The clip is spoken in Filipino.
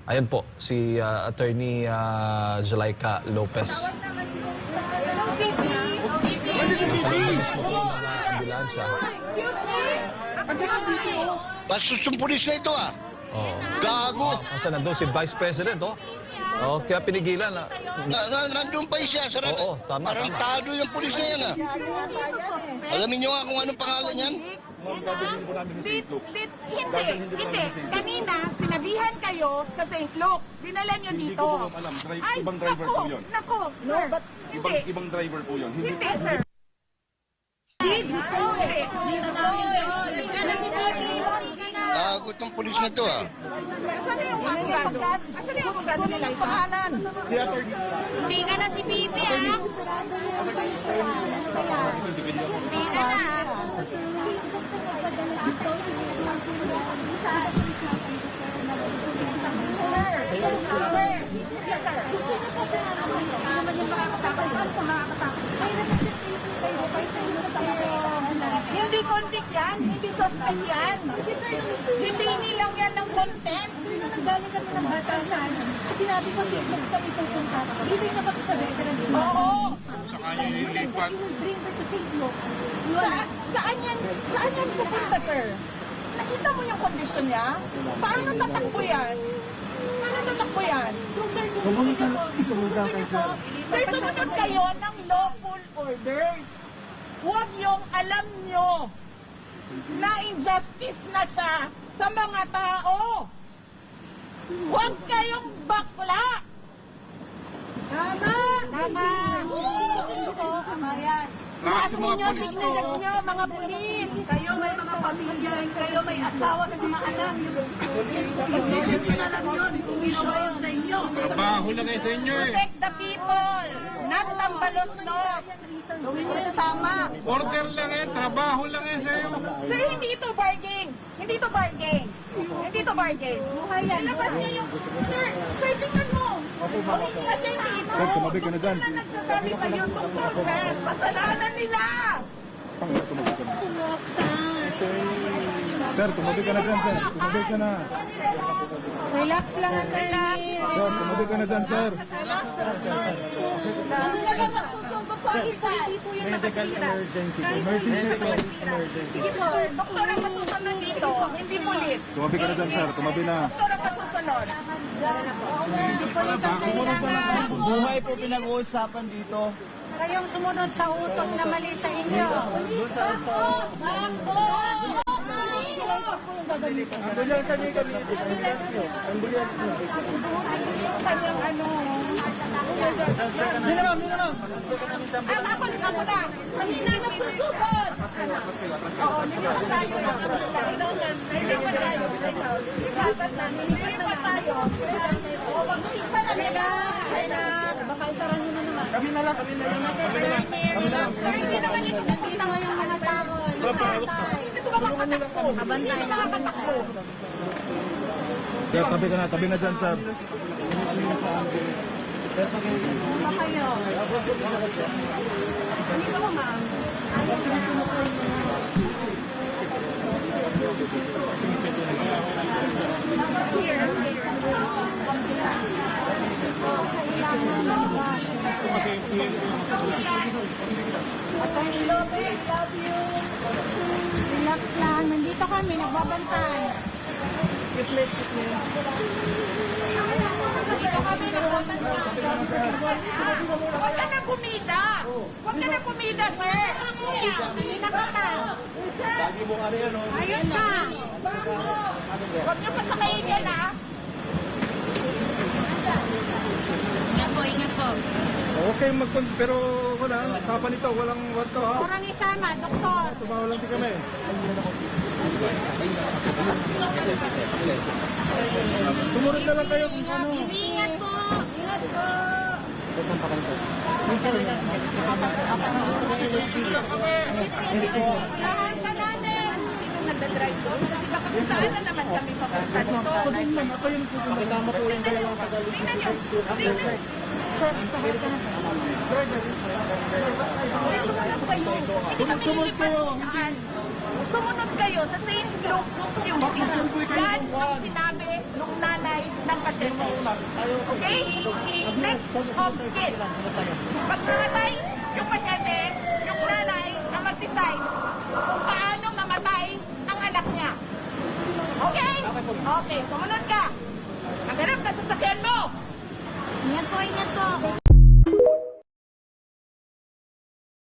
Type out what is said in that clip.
Ayan po, si Attorney Zulaika Lopez. Nasa loob mismo po ng ambulansya. Bastos yung pulis na ito ah. Oh. Gago. Nasa nandun si Vice President, oh. Oh, kaya pinigilan. Nandun pa siya. Oo, tama, Tarantado yung pulis na yan ah. Alamin nyo nga kung anong pangalan yan? Hindi. Kanina, sinabihan kayo sa St. Luke. Dinala nyo dito. Hindi ko po alam. Ibang driver po yun. Nako, sir. Ibang driver po yun. Hindi, sir. Gago itong pulis na ito ah. Asan yung abogado nila? Yung pangalan. Hindi ka na si Bibi, ah. Hindi ka na. Hindi convict yan, hindi suspect yan. Hindi nilang yan ng contempt. Nanggaling kami ng batasan. Sinabi ko si James kami pupunta. Hindi na kami sa veteran. Oo. Sakali ilipat. Bring her to St. Luke. Saan yan pupunta, sir? Nakita mo yung kondisyon niya? Paano tatakbo yan? So, sir, sumunod Sir, sumunod kayo ng lawful orders. Huwag yung alam nyo na injustice na siya sa mga tao. Huwag kayong bakla. Tama! Tama yan. Taas ninyo, tignan nyo, mga pulis. Kayo may mga pamilya, kayo may asawa at mga anak. Isipin nyo na lang yun, kung ginawa yun sa inyo. Trabaho lang sa inyo eh. Protect the people, not tambalos-los. Gawin nyo yung tama. Order lang eh. Trabaho lang sa iyo. Sir, hindi ito bargain. Hindi ito bargain. Ilabas niyo yung... Sir, tingnan mo. Sir, tumabi ka na dyan. Sila nagsasabi sa YouTube, sir. Pasalanan nila. Sir, tumabi ka na dyan, sir. Tumabi ka na. Relax lang ang relax. Sir, tumabi ka na dyan, sir. Medical emergency. Sige po, doktor ang masusunod dito, hindi pulis. Tumabi ka na dyan, sir. Tumabi na. Doktor ang masusunod. Hindi pulis ang kailangan. Buhay po pinag-uusapan dito. Kayong sumunod sa utos na mali sa inyo. Ambulance ni kami. Ambulance na. Kanyang ano. Dino ma'am. Ako na. Kanina na susugod. Oo, nilipat tayo. Nilipat tayo. O, mag-isa na nila. Baka isaran nyo na naman. Kami na lang. Sir, hindi naman ito nakita ngayong mga tao. Hindi ko makakatakbo. Hindi ko makakatakbo. Sir, tabi na dyan, sir. Ano kayo? Dito mo, ma'am. Attorney Lopez, love you. Relax lang. Nandito kami, nagbabantay. Dito kami, nagbabantay. Huwag ka na pumida. Sir. Hindi na ka. Ayos ka. Huwag niyo pasakayin yan, ha? Ingat po. Okay, pero wala. Kapan ito, walang wato ha. Kurang isama, doktor. Tumawa lang din kami. Sumunod na lang kayo kung ano. Ingat po. Lahat ka namin. Nagdadrive doon. Kasi baka kung saan na naman kami papunta dito. Pakisama po yung dalawang tagal. Tingnan nyo. Sumunod kayo sa St. Luke's QC. Yan ang sinabi nung nanay ng pasyente. Okay? Next of kin. Pag namatay yung pasyente, yung nanay ang mag-decide kung paano mamatay ang anak niya. Okay? Okay, sumunod ka. Ang harap na sasakyan mo.